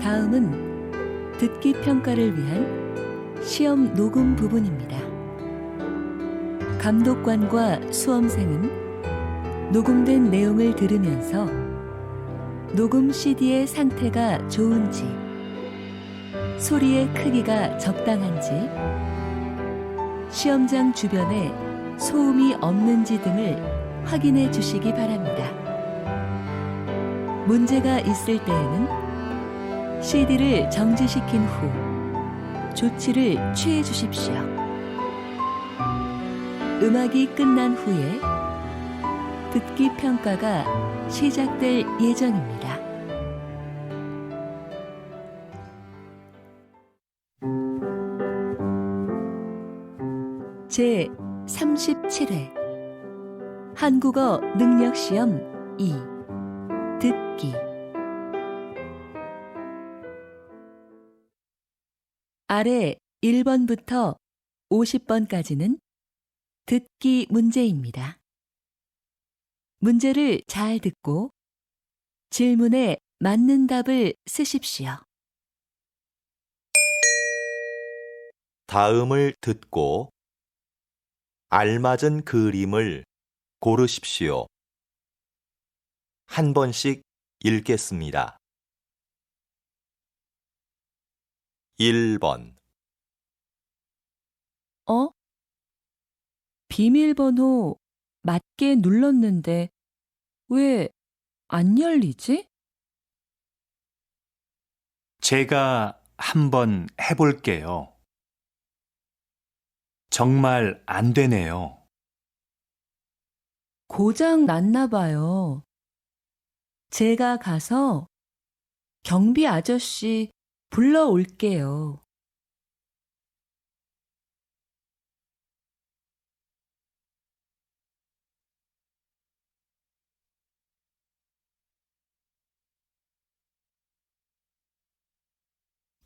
다음은 듣기 평가를 위한 시험 녹음 부분입니다. 감독관과 수험생은 녹음된 내용을 들으면서 녹음 CD의 상태가 좋은지, 소리의 크기가 적당한지, 시험장 주변에 소음이 없는지 등을 확인해 주시기 바랍니다. 문제가 있을 때에는 CD를 정지시킨 후 조치를 취해 주십시오. 음악이 끝난 후에 듣기 평가가 시작될 예정입니다. 제 37회 한국어 능력시험 2 듣기. 아래 1번부터 50번까지는 듣기 문제입니다. 문제를 잘 듣고 질문에 맞는 답을 쓰십시오. 다음을 듣고 알맞은 그림을 고르십시오. 한 번씩 읽겠습니다. 1번 비밀번호 맞게 눌렀는데 왜 안 열리지? 제가 한번 해볼게요. 정말 안 되네요. 고장 났나 봐요. 제가 가서 경비 아저씨 불러올게요.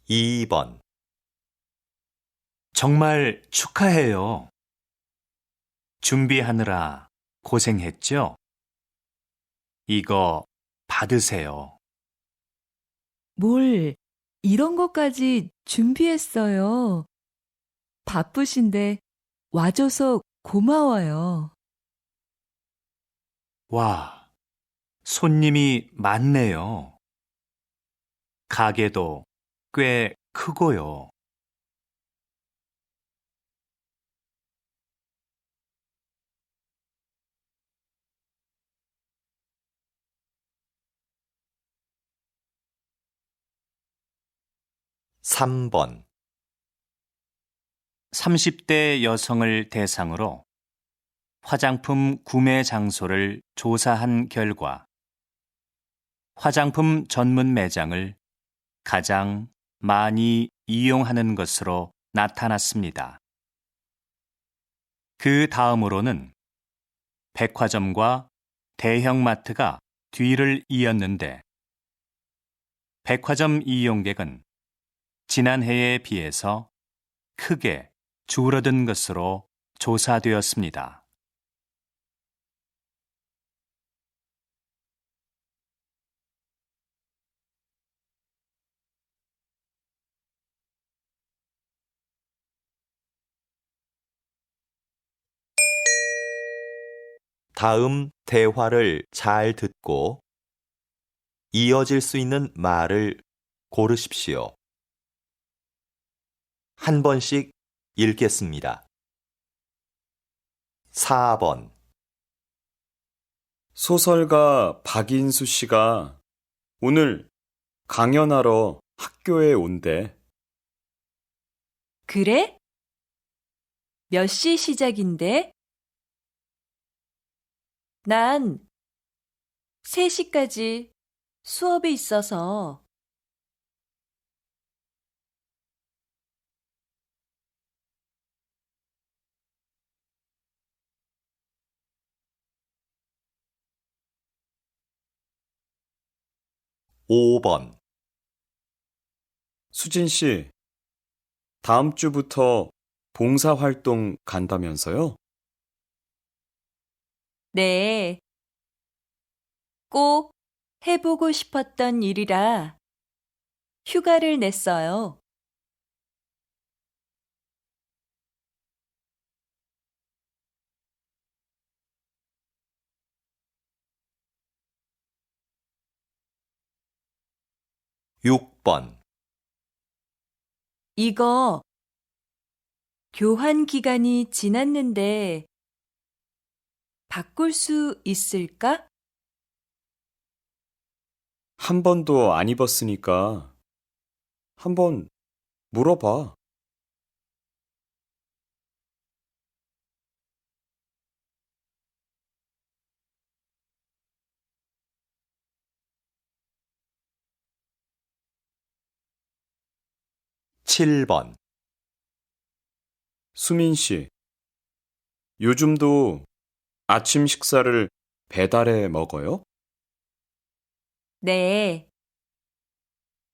2번 정말 축하해요. 준비하느라 고생했죠? 이거 받으세요. 뭘 이런 것까지 준비했어요. 바쁘신데 와줘서 고마워요. 와, 손님이 많네요. 가게도 꽤 크고요. 3번 30대 여성을 대상으로 화장품 구매 장소를 조사한 결과 화장품 전문 매장을 가장 많이 이용하는 것으로 나타났습니다. 그 다음으로는 백화점과 대형마트가 뒤를 이었는데 백화점 이용객은 지난해에 비해서 크게 줄어든 것으로 조사되었습니다. 다음 대화를 잘 듣고 이어질 수 있는 말을 고르십시오. 한 번씩 읽겠습니다. 4번 소설가 박인수 씨가 오늘 강연하러 학교에 온대. 그래? 몇 시 시작인데? 난 3시까지 수업이 있어서. 5번 수진 씨, 다음 주부터 봉사활동 간다면서요? 네. 꼭 해보고 싶었던 일이라 휴가를 냈어요. 육 번 이거 교환 기간이 지났는데 바꿀 수 있을까? 한 번도 안 입었으니까 한번 물어봐. 칠 번 수민 씨, 요즘도 아침 식사를 배달해 먹어요? 네.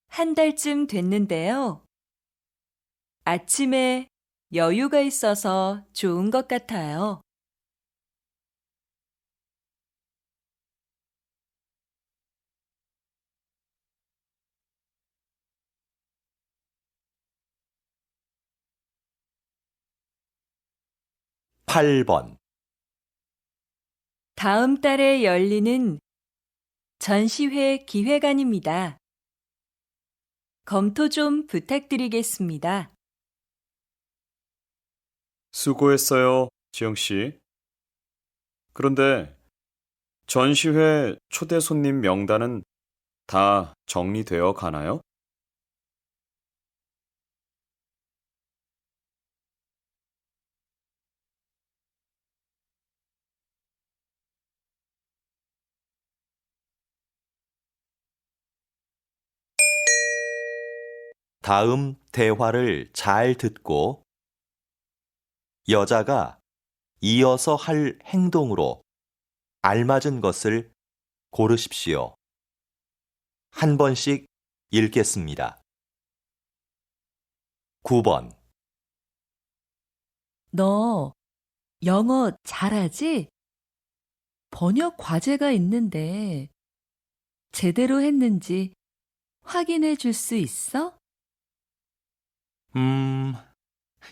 한 달쯤 됐는데요. 아침에 여유가 있어서 좋은 것 같아요. 팔 번 다음 달에 열리는 전시회 기획안입니다. 검토 좀 부탁드리겠습니다. 수고했어요, 지영 씨. 그런데 전시회 초대 손님 명단은 다 정리되어 가나요? '다음 대화를 잘 듣고 여자가 이어서 할 행동으로 알맞은 것을 고르십시오. 한 번씩 읽겠습니다. 9번 너 영어 잘하지? 번역 과제가 있는데 제대로 했는지 확인해 줄 수 있어?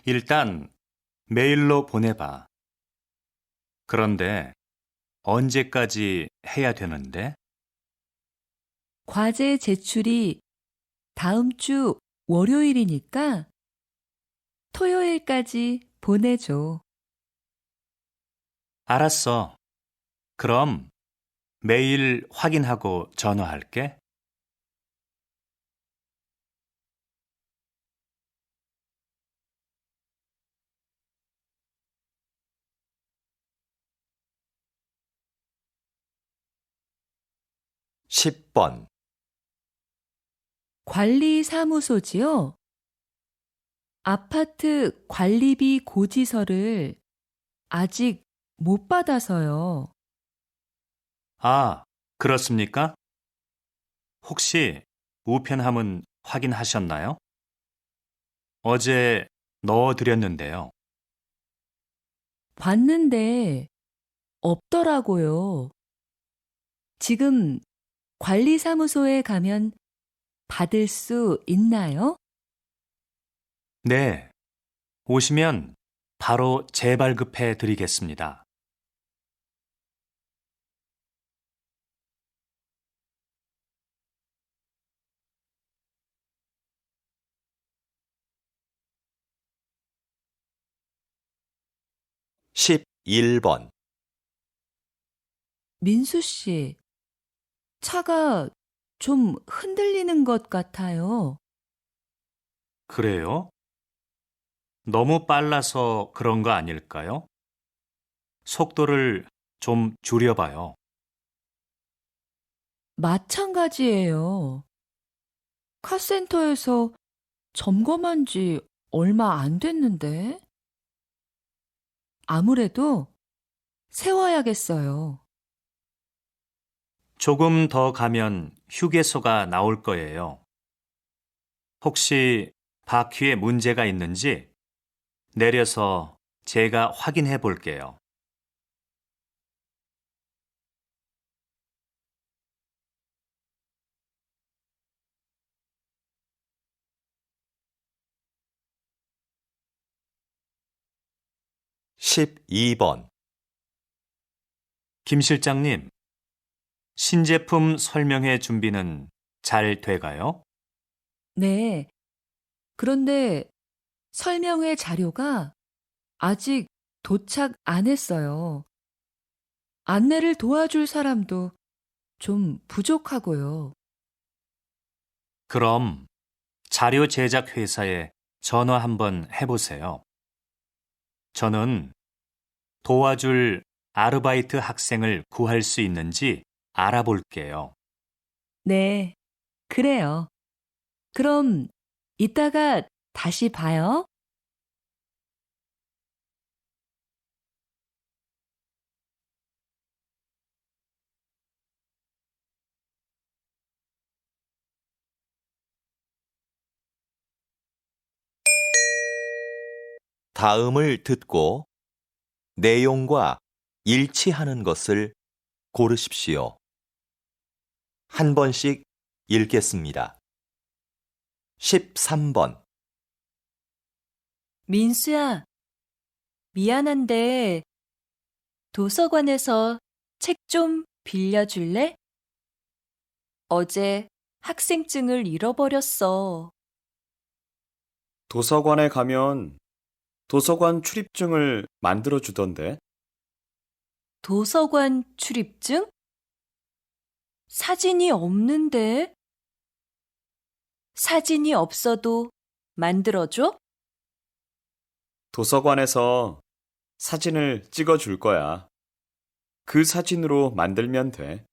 일단 메일로 보내봐. 그런데 언제까지 해야 되는데? 과제 제출이 다음 주 월요일이니까 토요일까지 보내줘. 알았어. 그럼 메일 확인하고 전화할게. 10번 관리사무소지요? 아파트 관리비 고지서를 아직 못 받아서요. 아, 그렇습니까? 혹시 우편함은 확인하셨나요? 어제 넣어드렸는데요. 봤는데 없더라고요. 지금 관리사무소에 가면 받을 수 있나요? 네, 오시면 바로 재발급해 드리겠습니다. 11번 민수 씨, 차가 좀 흔들리는 것 같아요. 그래요? 너무 빨라서 그런 거 아닐까요? 속도를 좀 줄여봐요. 마찬가지예요. 카센터에서 점검한 지 얼마 안 됐는데. 아무래도 세워야겠어요. 조금 더 가면 휴게소가 나올 거예요. 혹시 바퀴에 문제가 있는지 내려서 제가 확인해 볼게요. 12번, 김 실장님, 신제품 설명회 준비는 잘 돼가요? 네. 그런데 설명회 자료가 아직 도착 안 했어요. 안내를 도와줄 사람도 좀 부족하고요. 그럼 자료 제작 회사에 전화 한번 해보세요. 저는 도와줄 아르바이트 학생을 구할 수 있는지 알아볼게요. 네, 그래요. 그럼 이따가 다시 봐요. 다음을 듣고 내용과 일치하는 것을 고르십시오. 한 번씩 읽겠습니다. 13번, 민수야, 미안한데 도서관에서 책 좀 빌려줄래? 어제 학생증을 잃어버렸어. 도서관에 가면 도서관 출입증을 만들어 주던데. 도서관 출입증? 사진이 없는데? 사진이 없어도 만들어줘? 도서관에서 사진을 찍어 줄 거야. 그 사진으로 만들면 돼.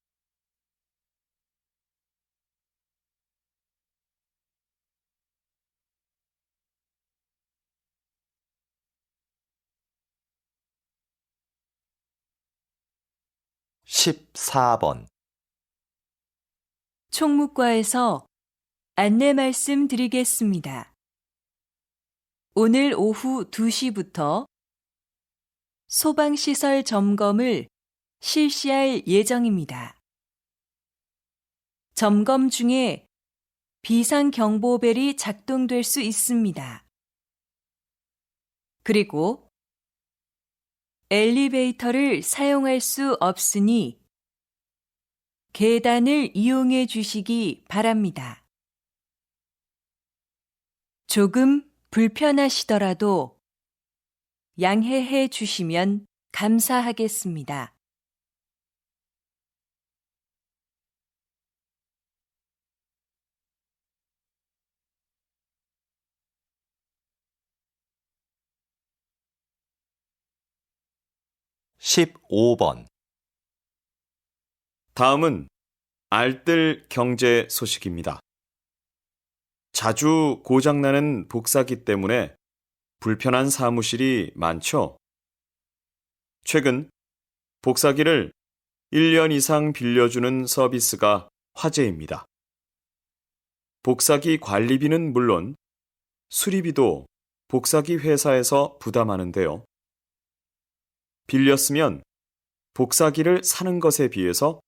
십사 번 총무과에서 안내 말씀 드리겠습니다. 오늘 오후 2시부터 소방시설 점검을 실시할 예정입니다. 점검 중에 비상경보벨이 작동될 수 있습니다. 그리고 엘리베이터를 사용할 수 없으니 계단을 이용해 주시기 바랍니다. 조금 불편하시더라도 양해해 주시면 감사하겠습니다. 십오 번 다음은 알뜰 경제 소식입니다. 자주 고장나는 복사기 때문에 불편한 사무실이 많죠? 최근 복사기를 1년 이상 빌려주는 서비스가 화제입니다. 복사기 관리비는 물론 수리비도 복사기 회사에서 부담하는데요. 빌렸으면 복사기를 사는 것에 비해서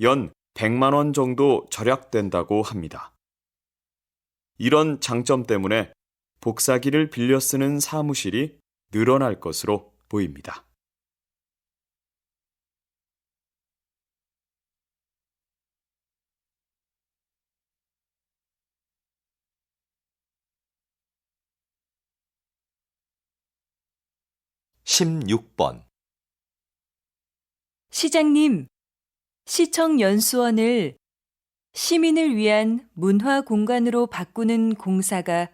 연 100만 원 정도 절약된다고 합니다. 이런 장점 때문에 복사기를 빌려 쓰는 사무실이 늘어날 것으로 보입니다. 십육 번 시장님, 시청 연수원을 시민을 위한 문화 공간으로 바꾸는 공사가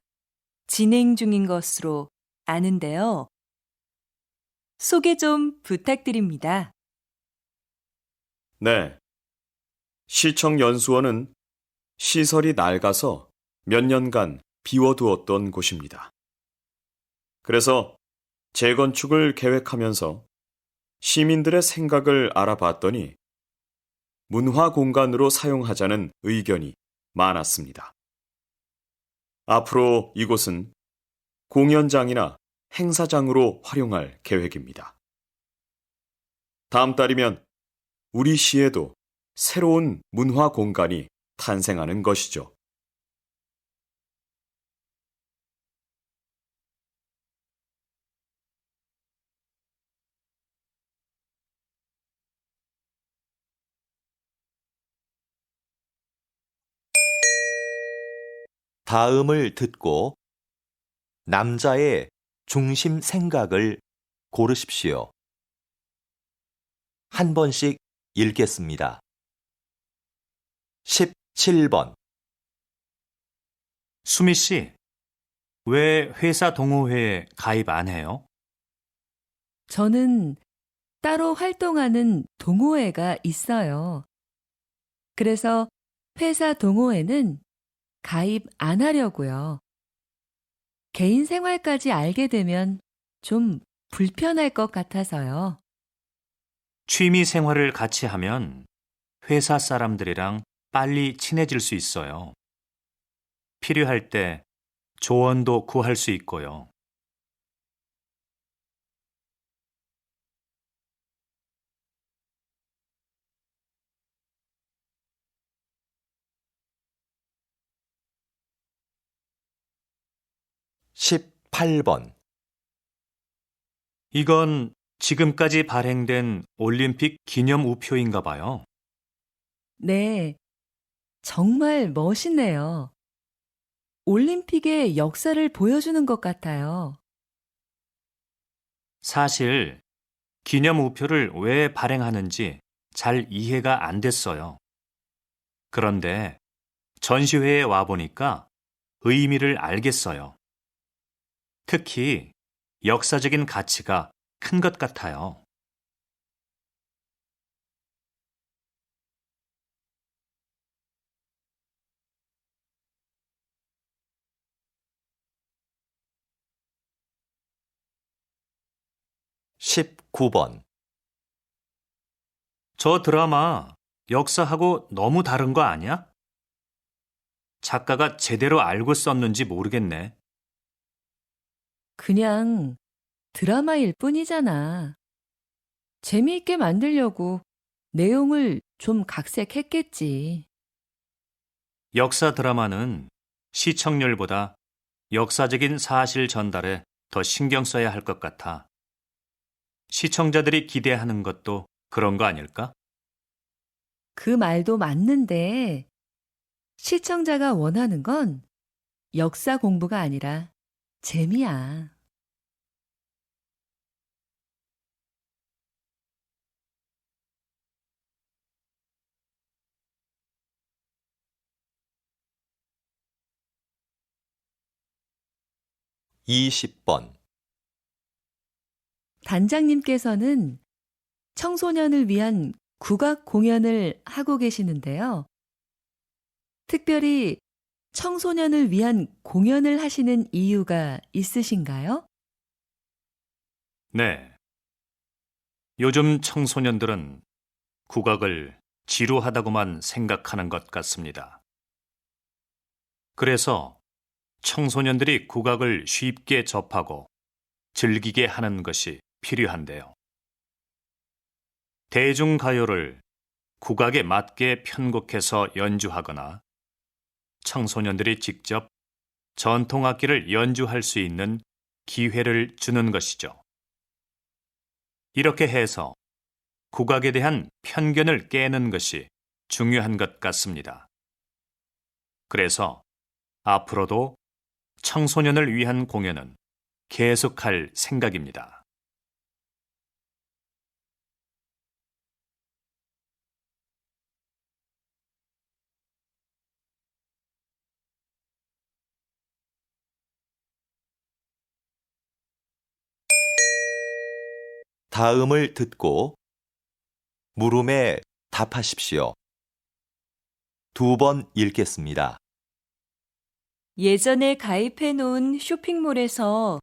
진행 중인 것으로 아는데요. 소개 좀 부탁드립니다. 네. 시청 연수원은 시설이 낡아서 몇 년간 비워두었던 곳입니다. 그래서 재건축을 계획하면서 시민들의 생각을 알아봤더니 문화 공간으로 사용하자는 의견이 많았습니다. 앞으로 이곳은 공연장이나 행사장으로 활용할 계획입니다. 다음 달이면 우리 시에도 새로운 문화 공간이 탄생하는 것이죠. 다음을 듣고 남자의 중심 생각을 고르십시오. 한 번씩 읽겠습니다. 17번. 수미 씨, 왜 회사 동호회에 가입 안 해요? 저는 따로 활동하는 동호회가 있어요. 그래서 회사 동호회는 가입 안 하려고요. 개인 생활까지 알게 되면 좀 불편할 것 같아서요. 취미 생활을 같이 하면 회사 사람들이랑 빨리 친해질 수 있어요. 필요할 때 조언도 구할 수 있고요. 십팔 번. 이건 지금까지 발행된 올림픽 기념 우표인가 봐요. 네, 정말 멋있네요. 올림픽의 역사를 보여주는 것 같아요. 사실 기념 우표를 왜 발행하는지 잘 이해가 안 됐어요. 그런데 전시회에 와보니까 의미를 알겠어요. 특히 역사적인 가치가 큰 것 같아요. 십구 번. 저 드라마 역사하고 너무 다른 거 아니야? 작가가 제대로 알고 썼는지 모르겠네. 그냥 드라마일 뿐이잖아. 재미있게 만들려고 내용을 좀 각색했겠지. 역사 드라마는 시청률보다 역사적인 사실 전달에 더 신경 써야 할 것 같아. 시청자들이 기대하는 것도 그런 거 아닐까? 그 말도 맞는데 시청자가 원하는 건 역사 공부가 아니라 재미야. 이십 번. 단장님께서는 청소년을 위한 국악 공연을 하고 계시는데요. 특별히 청소년을 위한 공연을 하시는 이유가 있으신가요? 네. 요즘 청소년들은 국악을 지루하다고만 생각하는 것 같습니다. 그래서 청소년들이 국악을 쉽게 접하고 즐기게 하는 것이 필요한데요. 대중가요를 국악에 맞게 편곡해서 연주하거나 청소년들이 직접 전통악기를 연주할 수 있는 기회를 주는 것이죠. 이렇게 해서 국악에 대한 편견을 깨는 것이 중요한 것 같습니다. 그래서 앞으로도 청소년을 위한 공연은 계속할 생각입니다. 다음을 듣고 물음에 답하십시오. 두 번 읽겠습니다. 예전에 가입해 놓은 쇼핑몰에서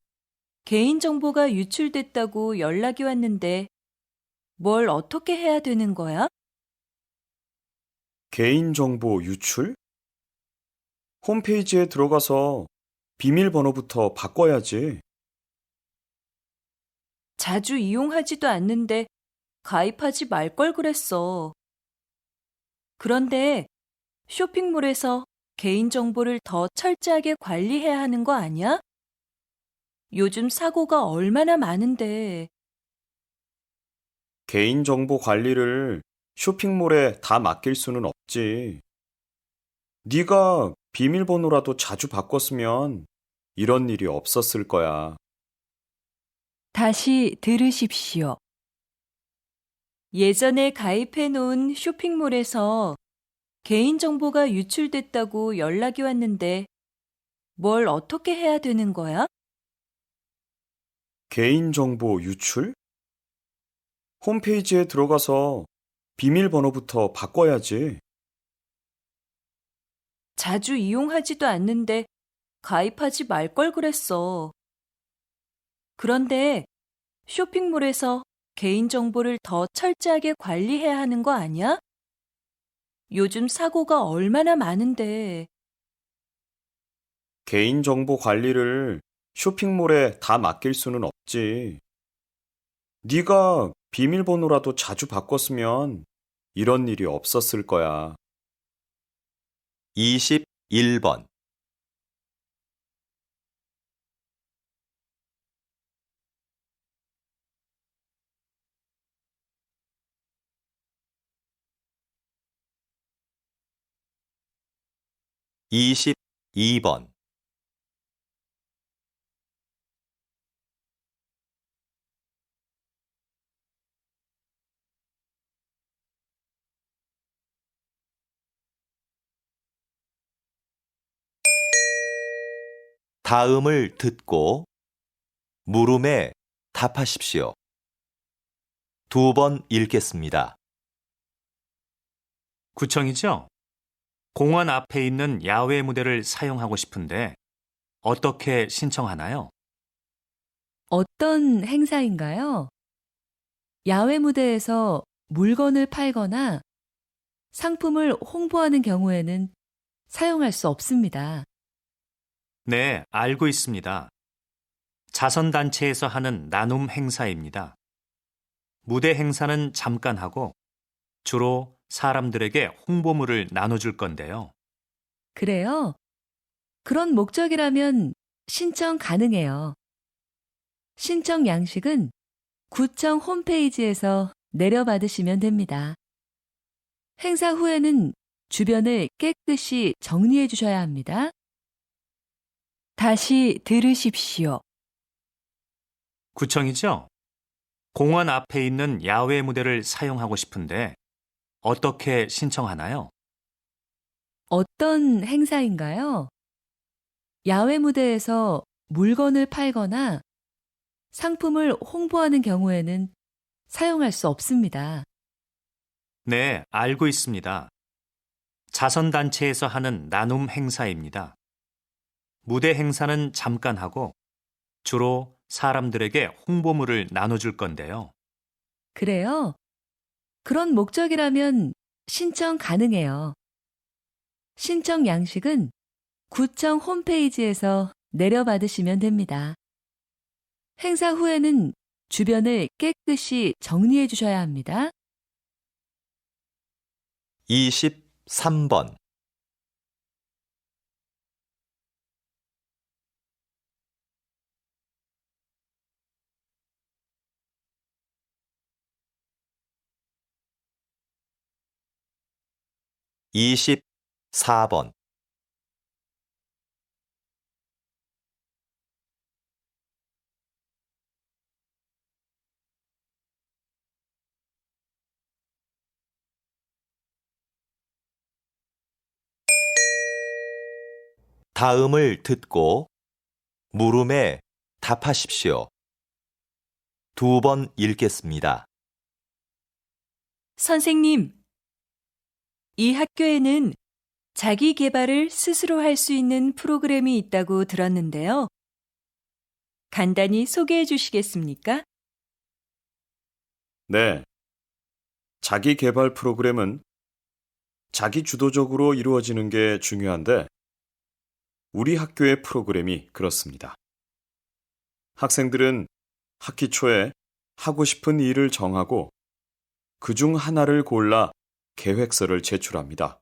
개인정보가 유출됐다고 연락이 왔는데 뭘 어떻게 해야 되는 거야? 개인정보 유출? 홈페이지에 들어가서 비밀번호부터 바꿔야지. 자주 이용하지도 않는데 가입하지 말 걸 그랬어. 그런데 쇼핑몰에서 개인정보를 더 철저하게 관리해야 하는 거 아니야? 요즘 사고가 얼마나 많은데. 개인정보 관리를 쇼핑몰에 다 맡길 수는 없지. 네가 비밀번호라도 자주 바꿨으면 이런 일이 없었을 거야. 다시 들으십시오. 예전에 가입해 놓은 쇼핑몰에서 개인정보가 유출됐다고 연락이 왔는데 뭘 어떻게 해야 되는 거야? 개인정보 유출? 홈페이지에 들어가서 비밀번호부터 바꿔야지. 자주 이용하지도 않는데 가입하지 말 걸 그랬어. 그런데 쇼핑몰에서 개인정보를 더 철저하게 관리해야 하는 거 아니야? 요즘 사고가 얼마나 많은데. 개인정보 관리를 쇼핑몰에 다 맡길 수는 없지. 네가 비밀번호라도 자주 바꿨으면 이런 일이 없었을 거야. 21번, 22번, '다음을 듣고 물음에 답하십시오. 2번 읽겠습니다. 구청이죠? 공원 앞에 있는 야외 무대를 사용하고 싶은데 어떻게 신청하나요? 어떤 행사인가요? 야외 무대에서 물건을 팔거나 상품을 홍보하는 경우에는 사용할 수 없습니다. 네, 알고 있습니다. 자선단체에서 하는 나눔 행사입니다. 무대 행사는 잠깐 하고 주로 사람들에게 홍보물을 나눠줄 건데요. 그래요? 그런 목적이라면 신청 가능해요. 신청 양식은 구청 홈페이지에서 내려받으시면 됩니다. 행사 후에는 주변을 깨끗이 정리해 주셔야 합니다. 다시 들으십시오. 구청이죠? 공원 앞에 있는 야외 무대를 사용하고 싶은데 어떻게 신청하나요? 어떤 행사인가요? 야외 무대에서 물건을 팔거나 상품을 홍보하는 경우에는 사용할 수 없습니다. 네, 알고 있습니다. 자선단체에서 하는 나눔 행사입니다. 무대 행사는 잠깐 하고 주로 사람들에게 홍보물을 나눠줄 건데요. 그래요? 그런 목적이라면 신청 가능해요. 신청 양식은 구청 홈페이지에서 내려받으시면 됩니다. 행사 후에는 주변을 깨끗이 정리해 주셔야 합니다. 23번, 24번, '다음을 듣고 물음에 답하십시오. 2번 읽겠습니다. 선생님, 이 학교에는 자기 개발을 스스로 할 수 있는 프로그램이 있다고 들었는데요. 간단히 소개해 주시겠습니까? 네. 자기 개발 프로그램은 자기 주도적으로 이루어지는 게 중요한데 우리 학교의 프로그램이 그렇습니다. 학생들은 학기 초에 하고 싶은 일을 정하고 그중 하나를 골라 계획서를 제출합니다.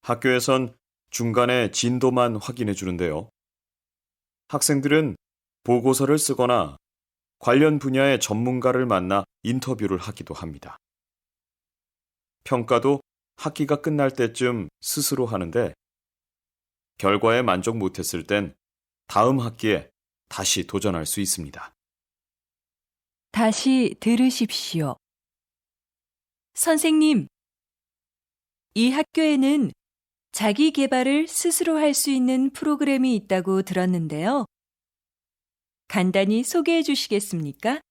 학교에선 중간에 진도만 확인해 주는데요. 학생들은 보고서를 쓰거나 관련 분야의 전문가를 만나 인터뷰를 하기도 합니다. 평가도 학기가 끝날 때쯤 스스로 하는데 결과에 만족 못했을 땐 다음 학기에 다시 도전할 수 있습니다. 다시 들으십시오. 선생님, 이 학교에는 자기 개발을 스스로 할 수 있는 프로그램이 있다고 들었는데요. 간단히 소개해 주시겠습니까?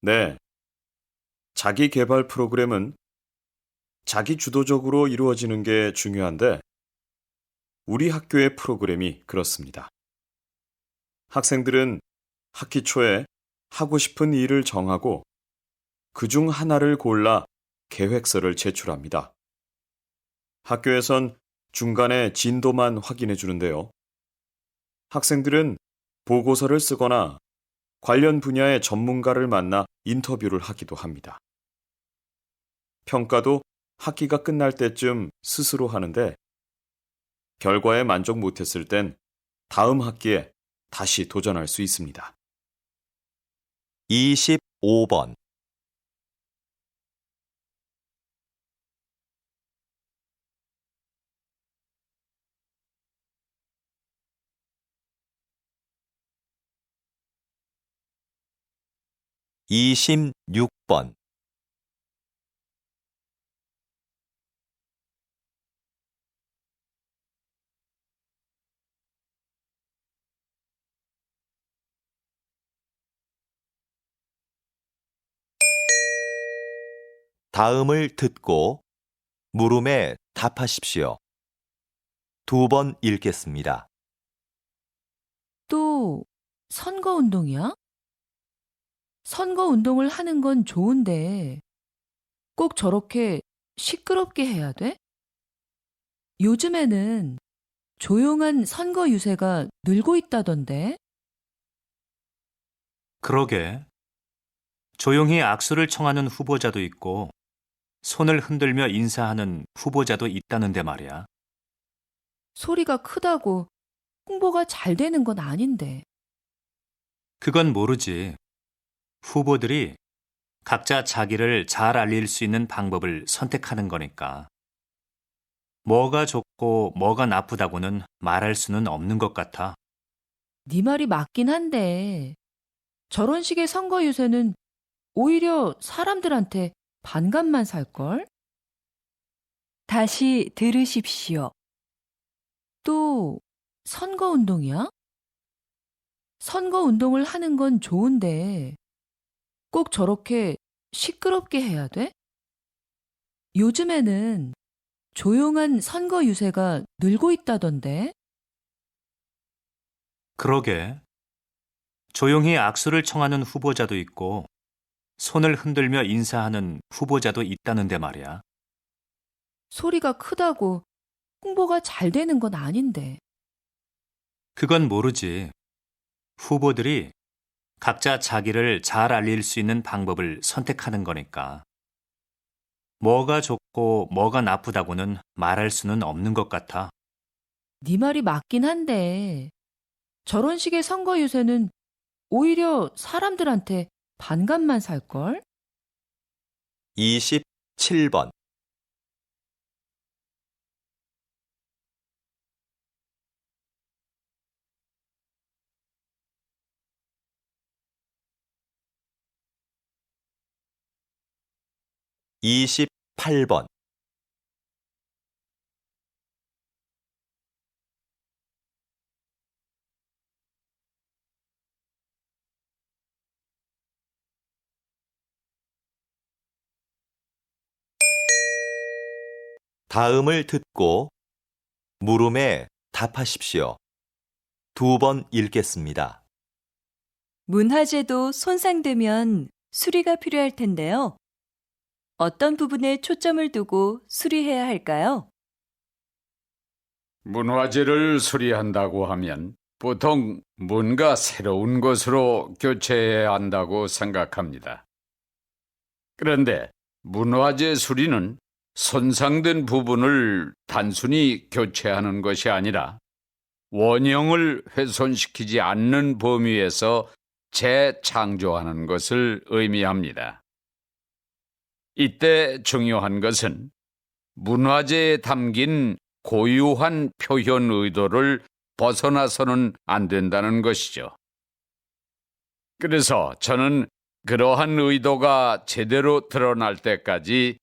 네. 자기 개발 프로그램은 자기 주도적으로 이루어지는 게 중요한데, 우리 학교의 프로그램이 그렇습니다. 학생들은 학기 초에 하고 싶은 일을 정하고 그중 하나를 골라 계획서를 제출합니다. 학교에선 중간에 진도만 확인해 주는데요. 학생들은 보고서를 쓰거나 관련 분야의 전문가를 만나 인터뷰를 하기도 합니다. 평가도 학기가 끝날 때쯤 스스로 하는데, 결과에 만족 못했을 땐 다음 학기에 다시 도전할 수 있습니다. 25번. (26번) 다음을 듣고 물음에 답하십시오. 2번 읽겠습니다. 또 선거운동이야? 선거운동을 하는 건 좋은데 꼭 저렇게 시끄럽게 해야 돼? 요즘에는 조용한 선거 유세가 늘고 있다던데. 그러게. 조용히 악수를 청하는 후보자도 있고 손을 흔들며 인사하는 후보자도 있다는데 말이야. 소리가 크다고 홍보가 잘 되는 건 아닌데. 그건 모르지. 후보들이 각자 자기를 잘 알릴 수 있는 방법을 선택하는 거니까. 뭐가 좋고 뭐가 나쁘다고는 말할 수는 없는 것 같아. 네 말이 맞긴 한데 저런 식의 선거 유세는 오히려 사람들한테 반감만 살걸? 다시 들으십시오. 또 선거운동이야? 선거운동을 하는 건 좋은데 꼭 저렇게 시끄럽게 해야 돼? 요즘에는 조용한 선거 유세가 늘고 있다던데. 그러게. 조용히 악수를 청하는 후보자도 있고 손을 흔들며 인사하는 후보자도 있다는데 말이야. 소리가 크다고 홍보가 잘 되는 건 아닌데. 그건 모르지. 후보들이 각자 자기를 잘 알릴 수 있는 방법을 선택하는 거니까. 뭐가 좋고 뭐가 나쁘다고는 말할 수는 없는 것 같아. 네 말이 맞긴 한데 저런 식의 선거 유세는 오히려 사람들한테 반감만 살걸? 27번. (28번) 다음을 듣고 물음에 답하십시오. 2번 읽겠습니다. 문화재도 손상되면 수리가 필요할 텐데요. 어떤 부분에 초점을 두고 수리해야 할까요? 문화재를 수리한다고 하면 보통 뭔가 새로운 것으로 교체해야 한다고 생각합니다. 그런데 문화재 수리는 손상된 부분을 단순히 교체하는 것이 아니라 원형을 훼손시키지 않는 범위에서 재창조하는 것을 의미합니다. 이때 중요한 것은 문화재에 담긴 고유한 표현 의도를 벗어나서는 안 된다는 것이죠. 그래서 저는 그러한 의도가 제대로 드러날 때까지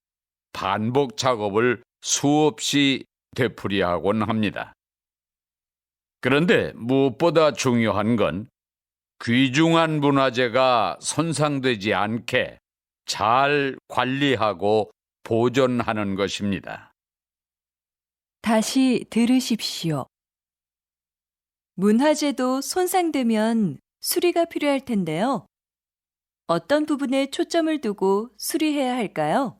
반복 작업을 수없이 되풀이하곤 합니다. 그런데 무엇보다 중요한 건 귀중한 문화재가 손상되지 않게 잘 관리하고 보존하는 것입니다. 다시 들으십시오. 문화재도 손상되면 수리가 필요할 텐데요. 어떤 부분에 초점을 두고 수리해야 할까요?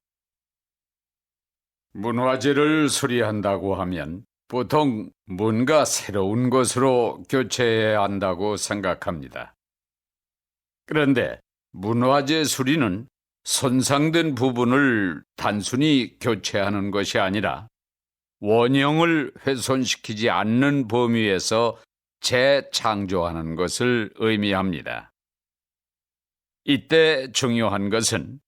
문화재를 수리한다고 하면 보통 뭔가 새로운 것으로 교체해야 한다고 생각합니다. 그런데 문화재 수리는 손상된 부분을 단순히 교체하는 것이 아니라 원형을 훼손시키지 않는 범위에서 재창조하는 것을 의미합니다. 이때 중요한 것은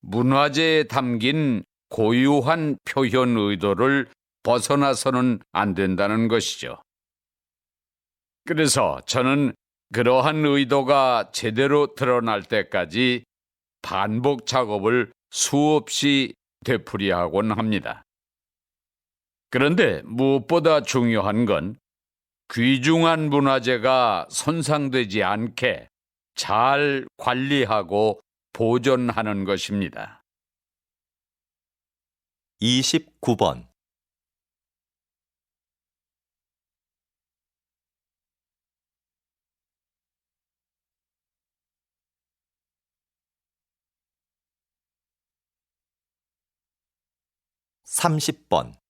문화재에 담긴 고유한 표현 의도를 벗어나서는 안 된다는 것이죠. 그래서 저는 그러한 의도가 제대로 드러날 때까지 반복 작업을 수없이 되풀이하곤 합니다. 그런데 무엇보다 중요한 건 귀중한 문화재가 손상되지 않게 잘 관리하고 보존하는 것입니다. 29번. 삼십 번.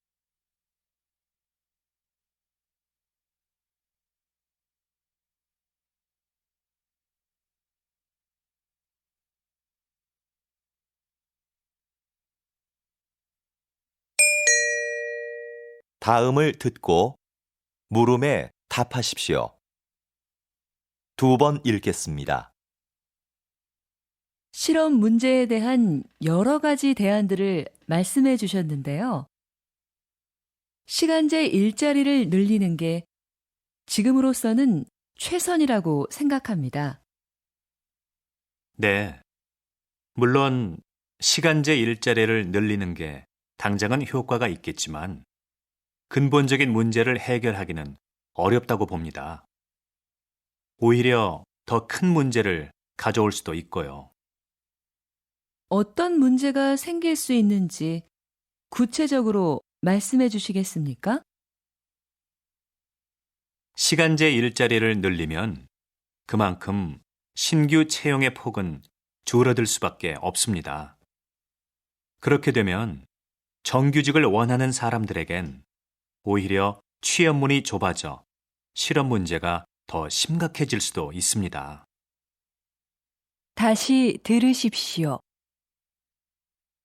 다음을 듣고 물음에 답하십시오. 2번 읽겠습니다. 실험 문제에 대한 여러 가지 대안들을 말씀해 주셨는데요. 시간제 일자리를 늘리는 게 지금으로서는 최선이라고 생각합니다. 네. 물론 시간제 일자리를 늘리는 게 당장은 효과가 있겠지만 근본적인 문제를 해결하기는 어렵다고 봅니다. 오히려 더 큰 문제를 가져올 수도 있고요. 어떤 문제가 생길 수 있는지 구체적으로 말씀해 주시겠습니까? 시간제 일자리를 늘리면 그만큼 신규 채용의 폭은 줄어들 수밖에 없습니다. 그렇게 되면 정규직을 원하는 사람들에겐 오히려 취업문이 좁아져 실업 문제가 더 심각해질 수도 있습니다. 다시 들으십시오.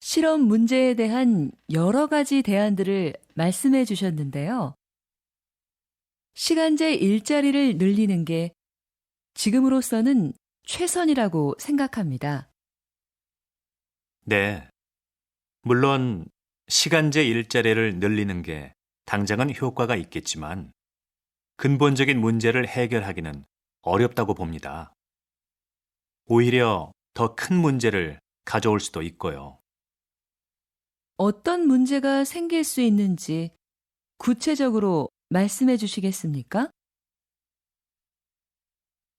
실험 문제에 대한 여러 가지 대안들을 말씀해 주셨는데요. 시간제 일자리를 늘리는 게 지금으로서는 최선이라고 생각합니다. 네. 물론 시간제 일자리를 늘리는 게 당장은 효과가 있겠지만 근본적인 문제를 해결하기는 어렵다고 봅니다. 오히려 더 큰 문제를 가져올 수도 있고요. 어떤 문제가 생길 수 있는지 구체적으로 말씀해 주시겠습니까?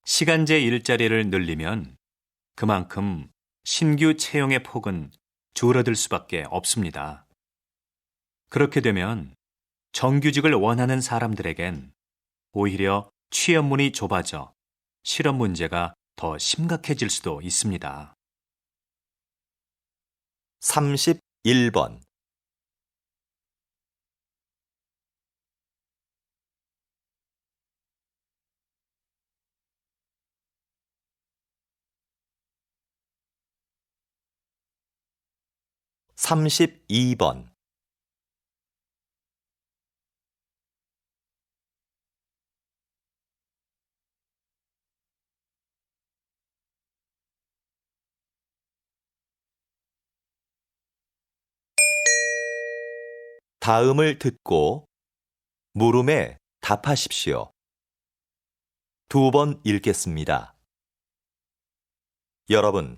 시간제 일자리를 늘리면 그만큼 신규 채용의 폭은 줄어들 수밖에 없습니다. 그렇게 되면 정규직을 원하는 사람들에겐 오히려 취업문이 좁아져 실업 문제가 더 심각해질 수도 있습니다. 31번. 삼십이 번. 다음을 듣고 물음에 답하십시오. 2번 읽겠습니다. 여러분,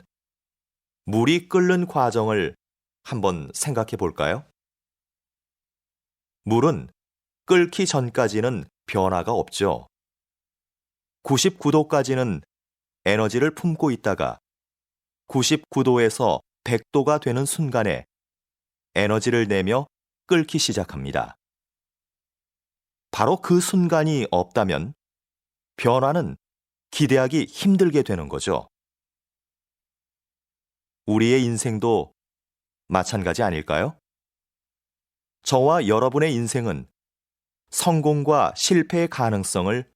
물이 끓는 과정을 한번 생각해 볼까요? 물은 끓기 전까지는 변화가 없죠. 99도까지는 에너지를 품고 있다가 99도에서 100도가 되는 순간에 에너지를 내며 끓기 시작합니다. 바로 그 순간이 없다면 변화는 기대하기 힘들게 되는 거죠. 우리의 인생도 마찬가지 아닐까요? 저와 여러분의 인생은 성공과 실패의 가능성을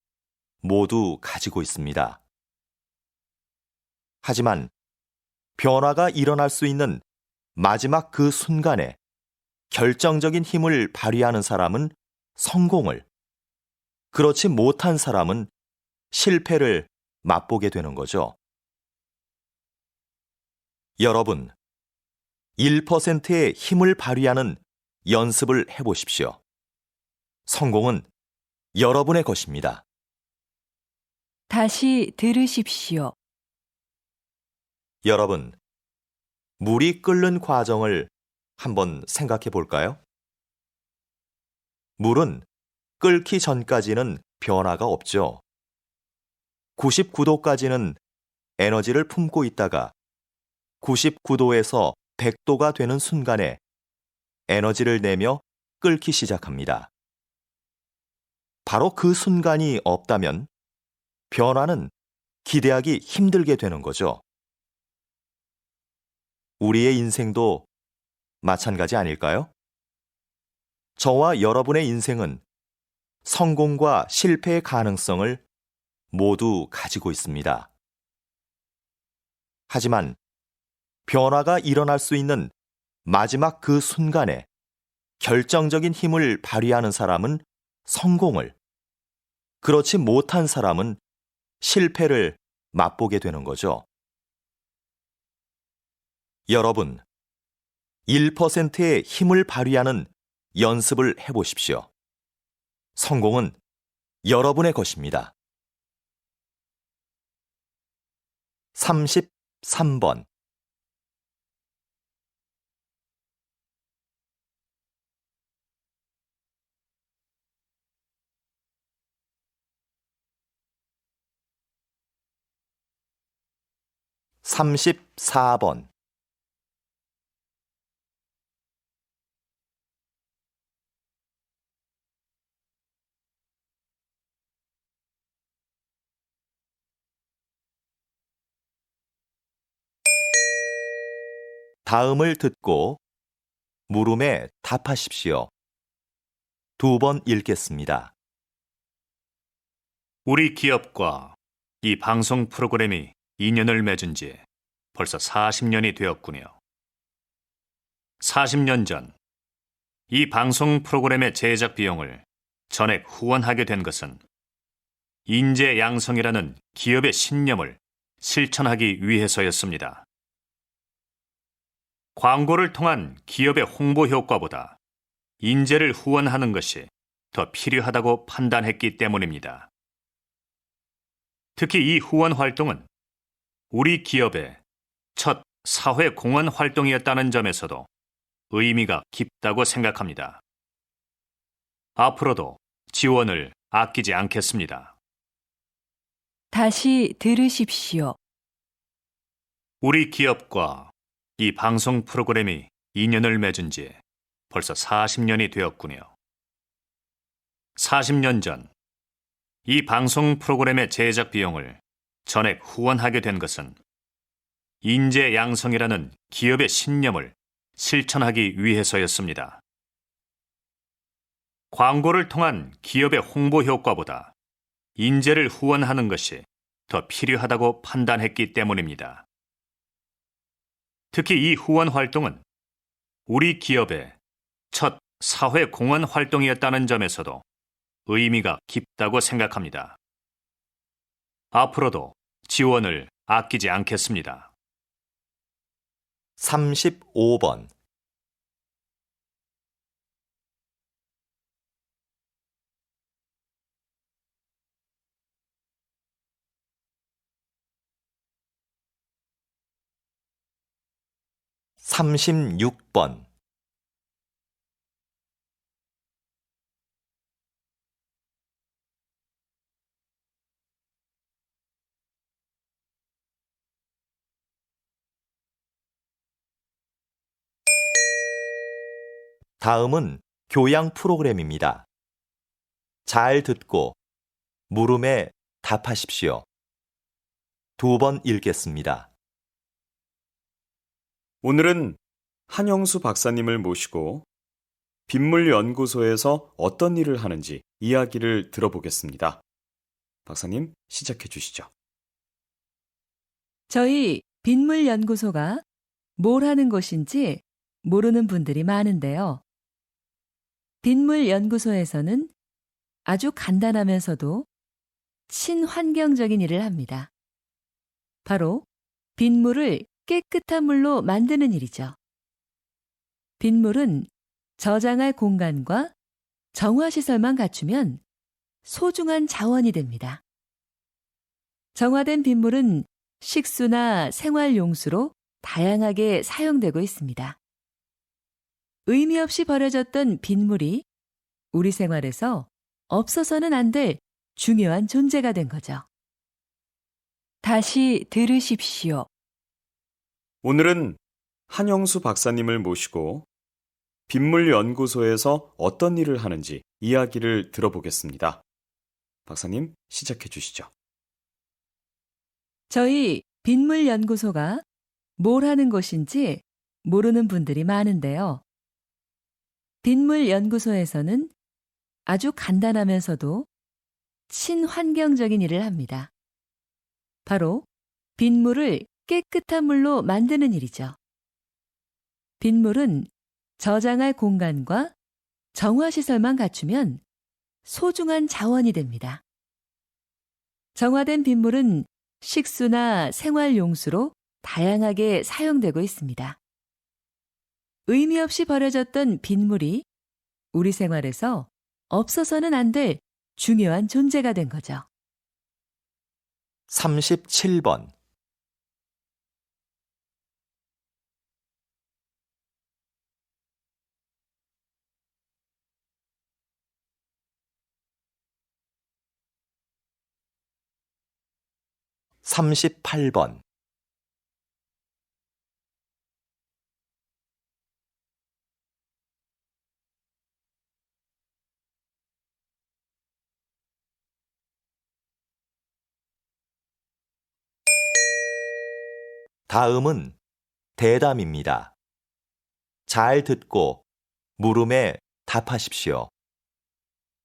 모두 가지고 있습니다. 하지만 변화가 일어날 수 있는 마지막 그 순간에 결정적인 힘을 발휘하는 사람은 성공을, 그렇지 못한 사람은 실패를 맛보게 되는 거죠. 여러분, 1%의 힘을 발휘하는 연습을 해보십시오. 성공은 여러분의 것입니다. 다시 들으십시오. 여러분, 물이 끓는 과정을 한번 생각해 볼까요? 물은 끓기 전까지는 변화가 없죠. 99도까지는 에너지를 품고 있다가 99도에서 100도가 되는 순간에 에너지를 내며 끓기 시작합니다. 바로 그 순간이 없다면 변화는 기대하기 힘들게 되는 거죠. 우리의 인생도 마찬가지 아닐까요? 저와 여러분의 인생은 성공과 실패의 가능성을 모두 가지고 있습니다. 하지만 변화가 일어날 수 있는 마지막 그 순간에 결정적인 힘을 발휘하는 사람은 성공을, 그렇지 못한 사람은 실패를 맛보게 되는 거죠. 여러분, 1%의 힘을 발휘하는 연습을 해보십시오. 성공은 여러분의 것입니다. 33번 (34번) 다음을 듣고 물음에 답하십시오. 2번 읽겠습니다. 우리 기업과 이 방송 프로그램이 인연을 맺은 지 벌써 40년이 되었군요. 40년 전, 이 방송 프로그램의 제작 비용을 전액 후원하게 된 것은 인재 양성이라는 기업의 신념을 실천하기 위해서였습니다. 광고를 통한 기업의 홍보 효과보다 인재를 후원하는 것이 더 필요하다고 판단했기 때문입니다. 특히 이 후원 활동은 우리 기업의 첫 사회 공헌 활동이었다는 점에서도 의미가 깊다고 생각합니다. 앞으로도 지원을 아끼지 않겠습니다. 다시 들으십시오. 우리 기업과 이 방송 프로그램이 인연을 맺은 지 벌써 40년이 되었군요. 40년 전, 이 방송 프로그램의 제작 비용을 전액 후원하게 된 것은 인재 양성이라는 기업의 신념을 실천하기 위해서였습니다. 광고를 통한 기업의 홍보 효과보다 인재를 후원하는 것이 더 필요하다고 판단했기 때문입니다. 특히 이 후원 활동은 우리 기업의 첫 사회 공헌 활동이었다는 점에서도 의미가 깊다고 생각합니다. 앞으로도 지원을 아끼지 않겠습니다. 35번 36번, 다음은 교양 프로그램입니다. 잘 듣고 물음에 답하십시오. 2번 읽겠습니다. 오늘은 한영수 박사님을 모시고 빗물연구소에서 어떤 일을 하는지 이야기를 들어보겠습니다. 박사님, 시작해 주시죠. 저희 빗물연구소가 뭘 하는 곳인지 모르는 분들이 많은데요. 빗물연구소에서는 아주 간단하면서도 친환경적인 일을 합니다. 바로 빗물을 깨끗한 물로 만드는 일이죠. 빗물은 저장할 공간과 정화시설만 갖추면 소중한 자원이 됩니다. 정화된 빗물은 식수나 생활용수로 다양하게 사용되고 있습니다. 의미 없이 버려졌던 빗물이 우리 생활에서 없어서는 안 될 중요한 존재가 된 거죠. 다시 들으십시오. 오늘은 한영수 박사님을 모시고 빗물연구소에서 어떤 일을 하는지 이야기를 들어보겠습니다. 박사님, 시작해 주시죠. 저희 빗물연구소가 뭘 하는 곳인지 모르는 분들이 많은데요. 빗물연구소에서는 아주 간단하면서도 친환경적인 일을 합니다. 바로 빗물을 깨끗한 물로 만드는 일이죠. 빗물은 저장할 공간과 정화시설만 갖추면 소중한 자원이 됩니다. 정화된 빗물은 식수나 생활용수로 다양하게 사용되고 있습니다. 의미 없이 버려졌던 빗물이 우리 생활에서 없어서는 안 될 중요한 존재가 된 거죠. 37번, 38번, 다음은 대담입니다. 잘 듣고 물음에 답하십시오.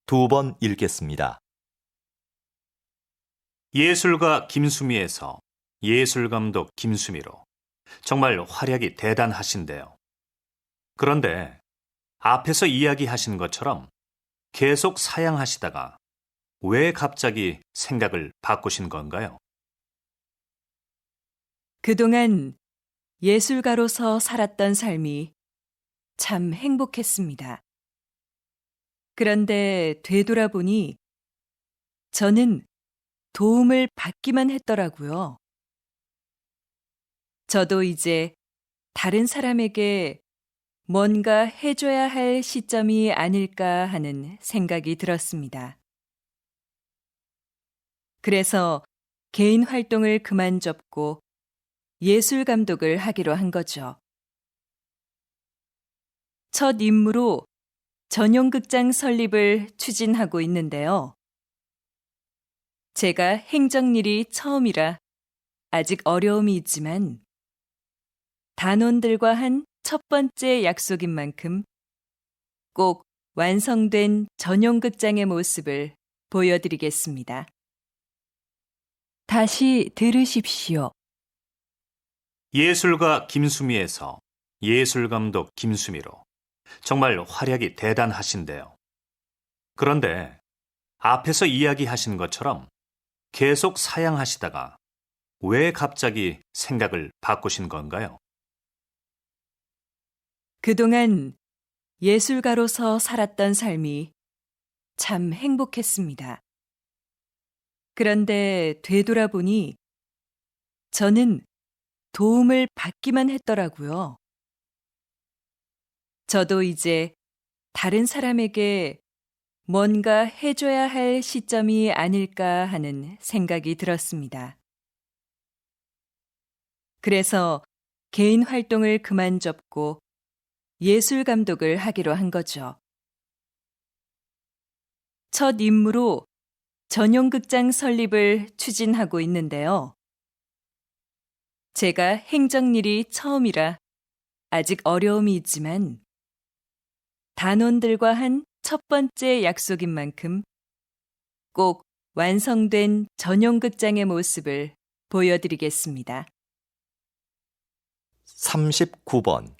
2번 읽겠습니다. 예술가 김수미에서 예술감독 김수미로 정말 활약이 대단하신데요. 그런데 앞에서 이야기하신 것처럼 계속 사양하시다가 왜 갑자기 생각을 바꾸신 건가요? 그동안 예술가로서 살았던 삶이 참 행복했습니다. 그런데 되돌아보니 저는 도움을 받기만 했더라고요. 저도 이제 다른 사람에게 뭔가 해줘야 할 시점이 아닐까 하는 생각이 들었습니다. 그래서 개인 활동을 그만 접고 예술 감독을 하기로 한 거죠. 첫 임무로 전용극장 설립을 추진하고 있는데요. 제가 행정일이 처음이라 아직 어려움이 있지만 단원들과 한 첫 번째 약속인 만큼 꼭 완성된 전용극장의 모습을 보여드리겠습니다. 다시 들으십시오. 예술가 김수미에서 예술감독 김수미로 정말 활약이 대단하신데요. 그런데 앞에서 이야기하신 것처럼 계속 사양하시다가 왜 갑자기 생각을 바꾸신 건가요? 그동안 예술가로서 살았던 삶이 참 행복했습니다. 그런데 되돌아보니 저는 도움을 받기만 했더라고요. 저도 이제 다른 사람에게 뭔가 해줘야 할 시점이 아닐까 하는 생각이 들었습니다. 그래서 개인 활동을 그만 접고 예술 감독을 하기로 한 거죠. 첫 임무로 전용극장 설립을 추진하고 있는데요. 제가 행정일이 처음이라 아직 어려움이 있지만 단원들과 한 첫 번째 약속인 만큼 꼭 완성된 전용극장의 모습을 보여드리겠습니다. 39번.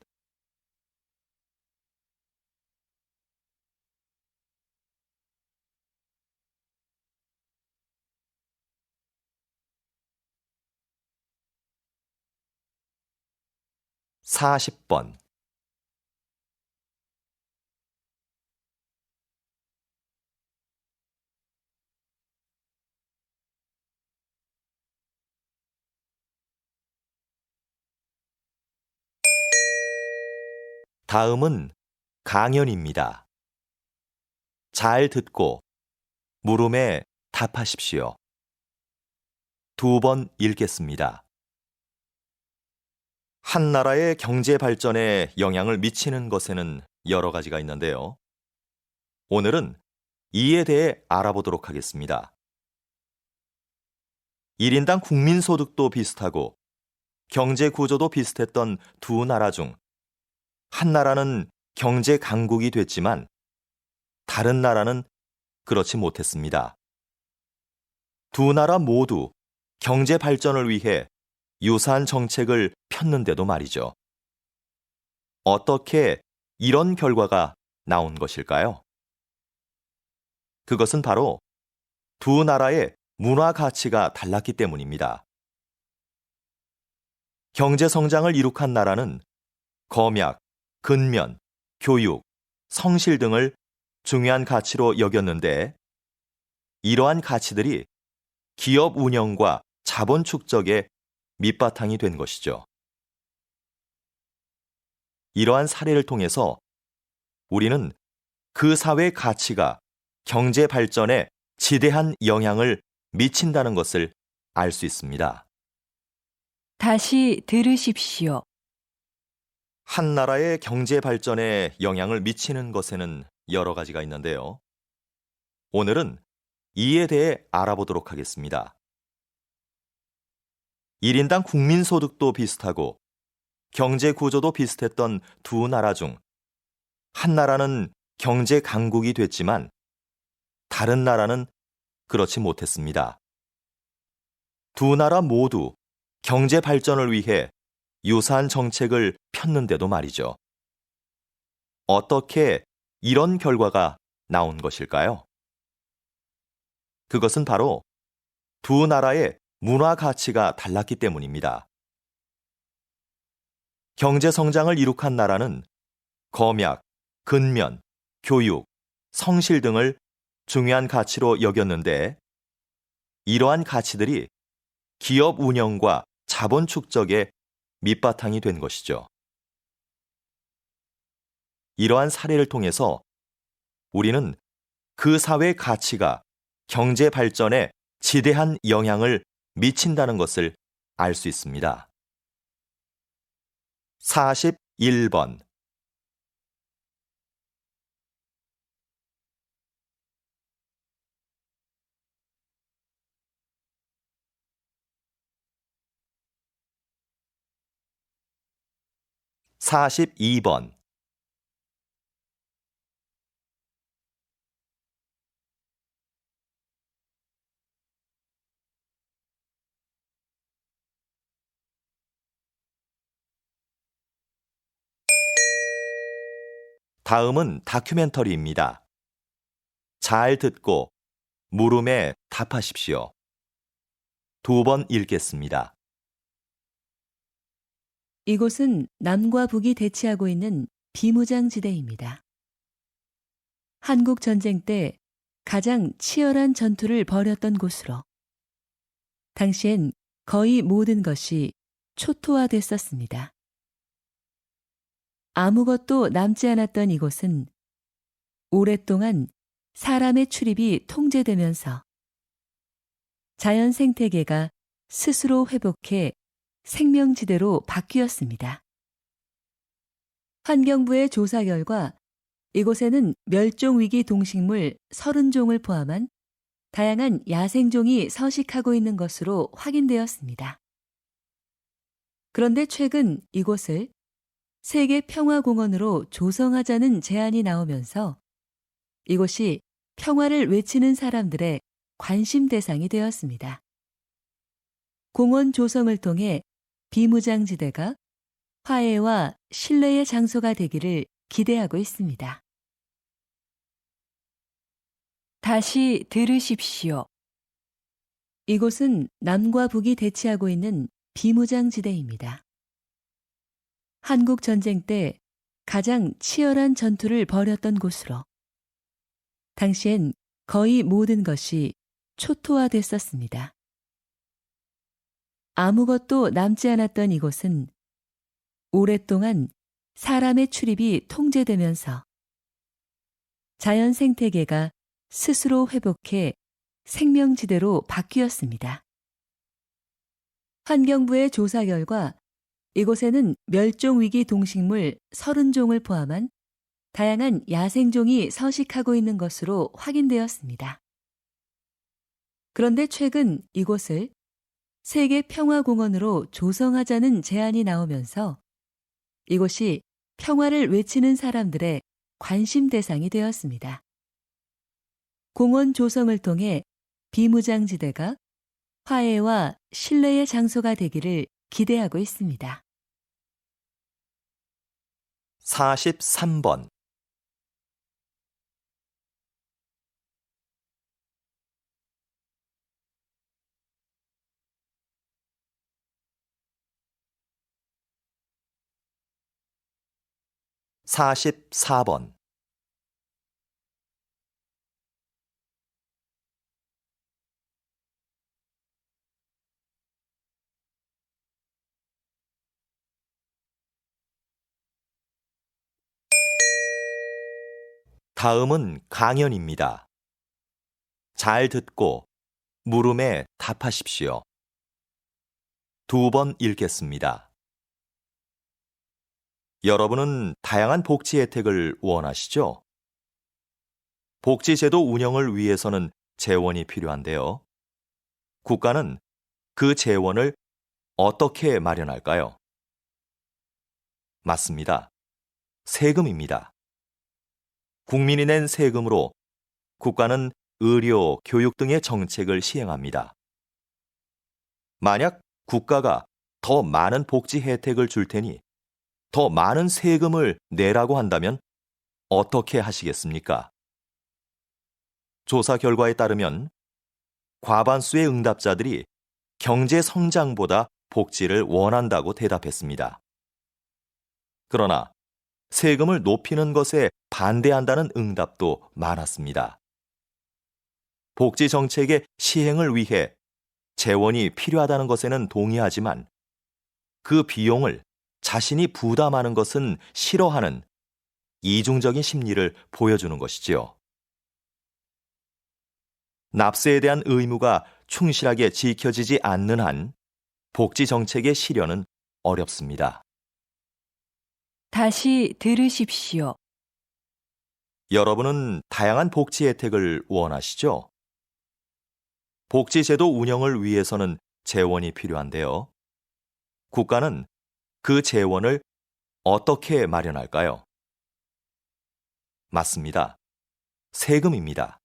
사십 번. 다음은 강연입니다. 잘 듣고 물음에 답하십시오. 2번 읽겠습니다. 한 나라의 경제 발전에 영향을 미치는 것에는 여러 가지가 있는데요. 오늘은 이에 대해 알아보도록 하겠습니다. 1인당 국민소득도 비슷하고 경제 구조도 비슷했던 두 나라 중 한 나라는 경제 강국이 됐지만 다른 나라는 그렇지 못했습니다. 두 나라 모두 경제 발전을 위해 유사한 정책을 폈는데도 말이죠. 어떻게 이런 결과가 나온 것일까요? 그것은 바로 두 나라의 문화 가치가 달랐기 때문입니다. 경제 성장을 이룩한 나라는 검약, 근면, 교육, 성실 등을 중요한 가치로 여겼는데 이러한 가치들이 기업 운영과 자본 축적의 밑바탕이 된 것이죠. 이러한 사례를 통해서 우리는 그 사회 가치가 경제 발전에 지대한 영향을 미친다는 것을 알 수 있습니다. 다시 들으십시오. 한 나라의 경제 발전에 영향을 미치는 것에는 여러 가지가 있는데요. 오늘은 이에 대해 알아보도록 하겠습니다. 1인당 국민소득도 비슷하고 경제 구조도 비슷했던 두 나라 중 한 나라는 경제 강국이 됐지만 다른 나라는 그렇지 못했습니다. 두 나라 모두 경제 발전을 위해 유사한 정책을 폈는데도 말이죠. 어떻게 이런 결과가 나온 것일까요? 그것은 바로 두 나라의 문화 가치가 달랐기 때문입니다. 경제 성장을 이룩한 나라는 검약, 근면, 교육, 성실 등을 중요한 가치로 여겼는데 이러한 가치들이 기업 운영과 자본 축적의 밑바탕이 된 것이죠. 이러한 사례를 통해서 우리는 그 사회 가치가 경제 발전에 지대한 영향을 미친다는 것을 알 수 있습니다. 41번. (42번) 다음은 다큐멘터리입니다. 잘 듣고 물음에 답하십시오. 2번 읽겠습니다. 이곳은 남과 북이 대치하고 있는 비무장지대입니다. 한국 전쟁 때 가장 치열한 전투를 벌였던 곳으로 당시엔 거의 모든 것이 초토화됐었습니다. 아무것도 남지 않았던 이곳은 오랫동안 사람의 출입이 통제되면서 자연 생태계가 스스로 회복해 생명지대로 바뀌었습니다. 환경부의 조사 결과 이곳에는 멸종위기 동식물 30종을 포함한 다양한 야생종이 서식하고 있는 것으로 확인되었습니다. 그런데 최근 이곳을 세계평화공원으로 조성하자는 제안이 나오면서 이곳이 평화를 외치는 사람들의 관심 대상이 되었습니다. 공원 조성을 통해 비무장지대가 화해와 신뢰의 장소가 되기를 기대하고 있습니다. 다시 들으십시오. 이곳은 남과 북이 대치하고 있는 비무장지대입니다. 한국 전쟁 때 가장 치열한 전투를 벌였던 곳으로 당시엔 거의 모든 것이 초토화됐었습니다. 아무것도 남지 않았던 이곳은 오랫동안 사람의 출입이 통제되면서 자연 생태계가 스스로 회복해 생명지대로 바뀌었습니다. 환경부의 조사 결과 이곳에는 멸종위기 동식물 30종을 포함한 다양한 야생종이 서식하고 있는 것으로 확인되었습니다. 그런데 최근 이곳을 세계평화공원으로 조성하자는 제안이 나오면서 이곳이 평화를 외치는 사람들의 관심 대상이 되었습니다. 공원 조성을 통해 비무장지대가 화해와 신뢰의 장소가 되기를 기대하고 있습니다. 43번. (44번) 다음은 강연입니다. 잘 듣고 물음에 답하십시오. 2번 읽겠습니다. 여러분은 다양한 복지 혜택을 원하시죠? 복지제도 운영을 위해서는 재원이 필요한데요. 국가는 그 재원을 어떻게 마련할까요? 맞습니다. 세금입니다. 국민이 낸 세금으로 국가는 의료, 교육 등의 정책을 시행합니다. 만약 국가가 더 많은 복지 혜택을 줄 테니 더 많은 세금을 내라고 한다면 어떻게 하시겠습니까? 조사 결과에 따르면 과반수의 응답자들이 경제 성장보다 복지를 원한다고 대답했습니다. 그러나 세금을 높이는 것에 반대한다는 응답도 많았습니다. 복지 정책의 시행을 위해 재원이 필요하다는 것에는 동의하지만 그 비용을 자신이 부담하는 것은 싫어하는 이중적인 심리를 보여주는 것이지요. 납세에 대한 의무가 충실하게 지켜지지 않는 한 복지 정책의 실현은 어렵습니다. 다시 들으십시오. 여러분은 다양한 복지 혜택을 원하시죠? 복지제도 운영을 위해서는 재원이 필요한데요. 국가는 그 재원을 어떻게 마련할까요? 맞습니다. 세금입니다.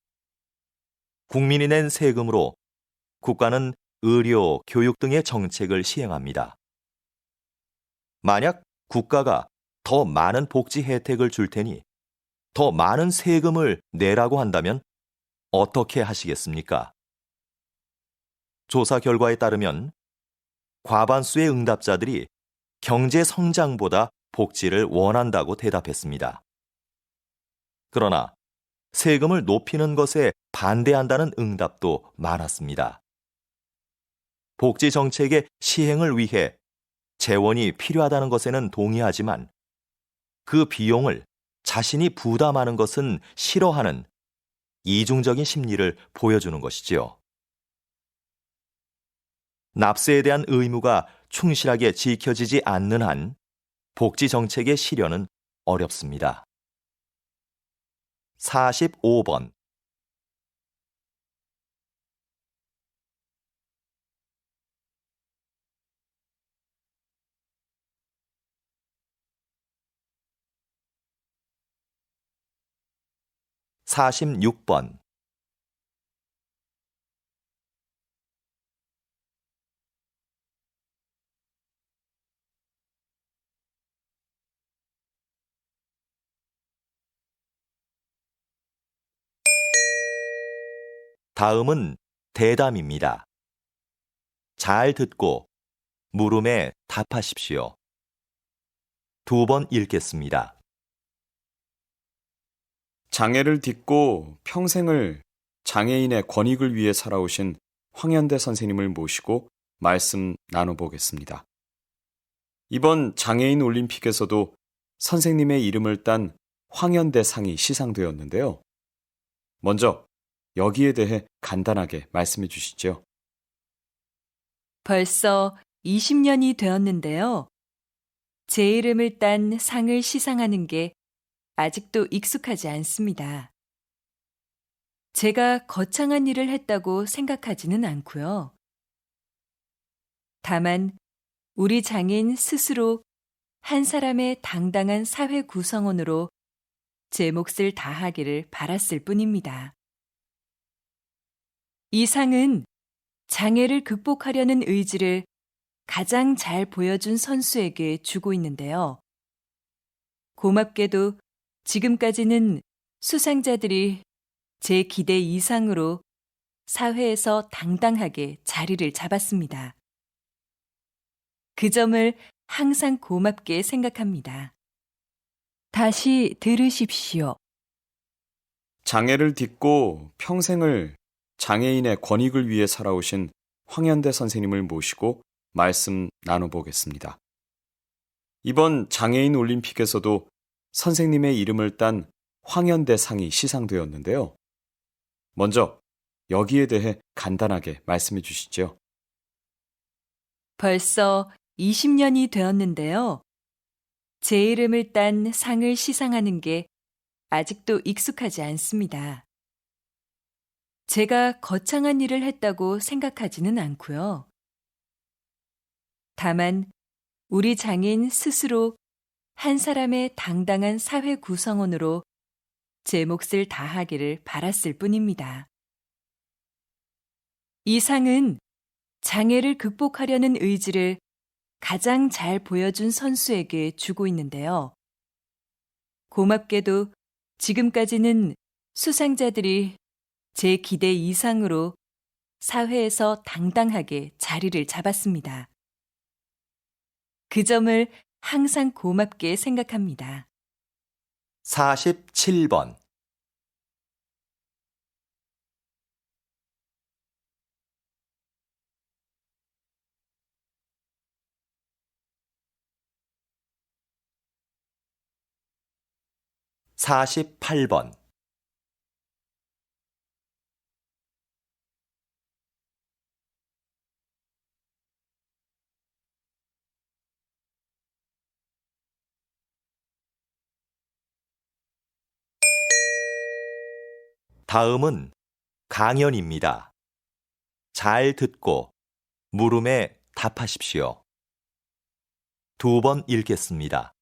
국민이 낸 세금으로 국가는 의료, 교육 등의 정책을 시행합니다. 만약 국가가 더 많은 복지 혜택을 줄 테니 더 많은 세금을 내라고 한다면 어떻게 하시겠습니까? 조사 결과에 따르면 과반수의 응답자들이 경제 성장보다 복지를 원한다고 대답했습니다. 그러나 세금을 높이는 것에 반대한다는 응답도 많았습니다. 복지 정책의 시행을 위해 재원이 필요하다는 것에는 동의하지만 그 비용을 자신이 부담하는 것은 싫어하는 이중적인 심리를 보여주는 것이지요. 납세에 대한 의무가 충실하게 지켜지지 않는 한 복지 정책의 실현은 어렵습니다. 45번. (46번) 다음은 대담입니다. 잘 듣고 물음에 답하십시오. 2번 읽겠습니다. 장애를 딛고 평생을 장애인의 권익을 위해 살아오신 황현대 선생님을 모시고 말씀 나눠보겠습니다. 이번 장애인 올림픽에서도 선생님의 이름을 딴 황현대 상이 시상되었는데요. 먼저 여기에 대해 간단하게 말씀해 주시죠. 벌써 20년이 되었는데요. 제 이름을 딴 상을 시상하는 게 아직도 익숙하지 않습니다. 제가 거창한 일을 했다고 생각하지는 않고요. 다만 우리 장애인 스스로 한 사람의 당당한 사회 구성원으로 제 몫을 다하기를 바랐을 뿐입니다. 이 상은 장애를 극복하려는 의지를 가장 잘 보여준 선수에게 주고 있는데요. 고맙게도 지금까지는 수상자들이 제 기대 이상으로 사회에서 당당하게 자리를 잡았습니다. 그 점을 항상 고맙게 생각합니다. 다시 들으십시오. 장애를 딛고 평생을 장애인의 권익을 위해 살아오신 황현대 선생님을 모시고 말씀 나눠보겠습니다. 이번 장애인 올림픽에서도 선생님의 이름을 딴 황현대 상이 시상되었는데요. 먼저 여기에 대해 간단하게 말씀해 주시죠. 벌써 20년이 되었는데요. 제 이름을 딴 상을 시상하는 게 아직도 익숙하지 않습니다. 제가 거창한 일을 했다고 생각하지는 않고요. 다만 우리 장애인 스스로 한 사람의 당당한 사회 구성원으로 제 몫을 다하기를 바랐을 뿐입니다. 이 상은 장애를 극복하려는 의지를 가장 잘 보여준 선수에게 주고 있는데요. 고맙게도 지금까지는 수상자들이 제 기대 이상으로 사회에서 당당하게 자리를 잡았습니다. 그 점을 항상 고맙게 생각합니다. 47번. (48번) 다음은 강연입니다. 잘 듣고 물음에 답하십시오. 2번 읽겠습니다.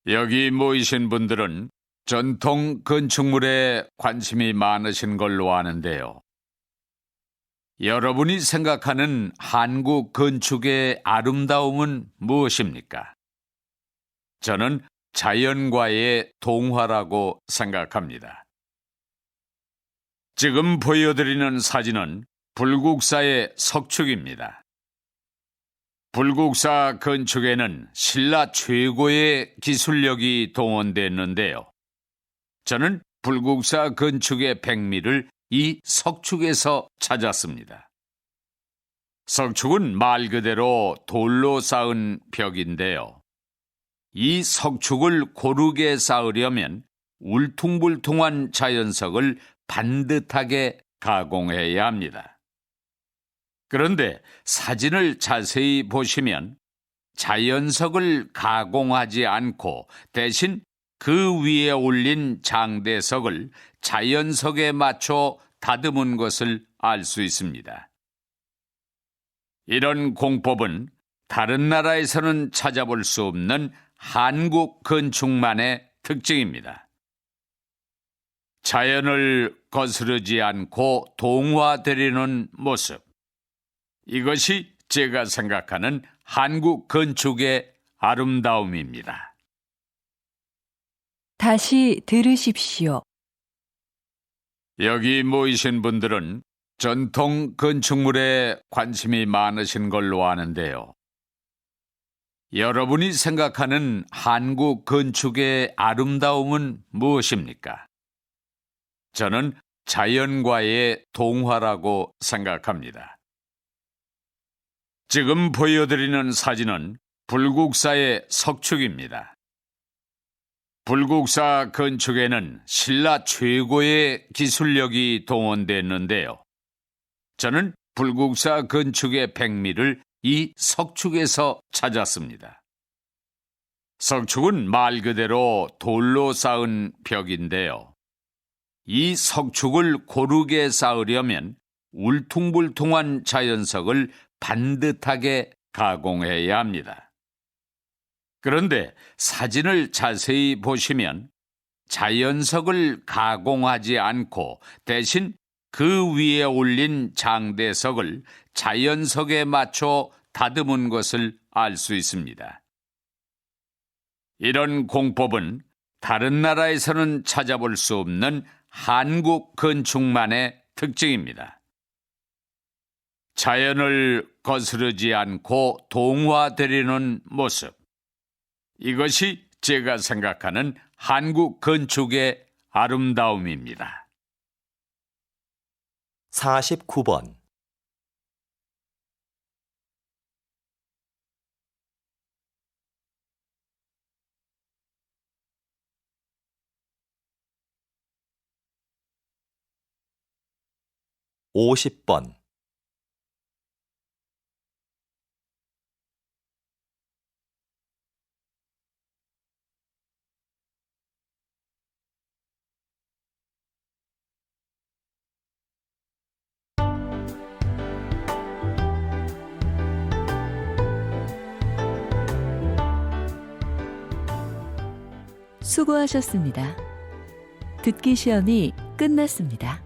여기 모이신 분들은 전통 건축물에 관심이 많으신 걸로 아는데요. 여러분이 생각하는 한국 건축의 아름다움은 무엇입니까? 저는 자연과의 동화라고 생각합니다. 지금 보여드리는 사진은 불국사의 석축입니다. 불국사 건축에는 신라 최고의 기술력이 동원됐는데요. 저는 불국사 건축의 백미를 이 석축에서 찾았습니다. 석축은 말 그대로 돌로 쌓은 벽인데요. 이 석축을 고르게 쌓으려면 울퉁불퉁한 자연석을 반듯하게 가공해야 합니다. 그런데 사진을 자세히 보시면 자연석을 가공하지 않고 대신 그 위에 올린 장대석을 자연석에 맞춰 다듬은 것을 알 수 있습니다. 이런 공법은 다른 나라에서는 찾아볼 수 없는 한국 건축만의 특징입니다. 자연을 거스르지 않고 동화되려는 모습. 이것이 제가 생각하는 한국 건축의 아름다움입니다. 다시 들으십시오. 여기 모이신 분들은 전통 건축물에 관심이 많으신 걸로 아는데요. 여러분이 생각하는 한국 건축의 아름다움은 무엇입니까? 저는 자연과의 동화라고 생각합니다. 지금 보여드리는 사진은 불국사의 석축입니다. 불국사 건축에는 신라 최고의 기술력이 동원됐는데요. 저는 불국사 건축의 백미를 이 석축에서 찾았습니다. 석축은 말 그대로 돌로 쌓은 벽인데요. 이 석축을 고르게 쌓으려면 울퉁불퉁한 자연석을 반듯하게 가공해야 합니다. 그런데 사진을 자세히 보시면 자연석을 가공하지 않고 대신 그 위에 올린 장대석을 자연석에 맞춰 다듬은 것을 알 수 있습니다. 이런 공법은 다른 나라에서는 찾아볼 수 없는 한국 건축만의 특징입니다. 자연을 거스르지 않고 동화되려는 모습. 이것이 제가 생각하는 한국 건축의 아름다움입니다. 49번. (50번) 수고하셨습니다. 듣기 시험이 끝났습니다.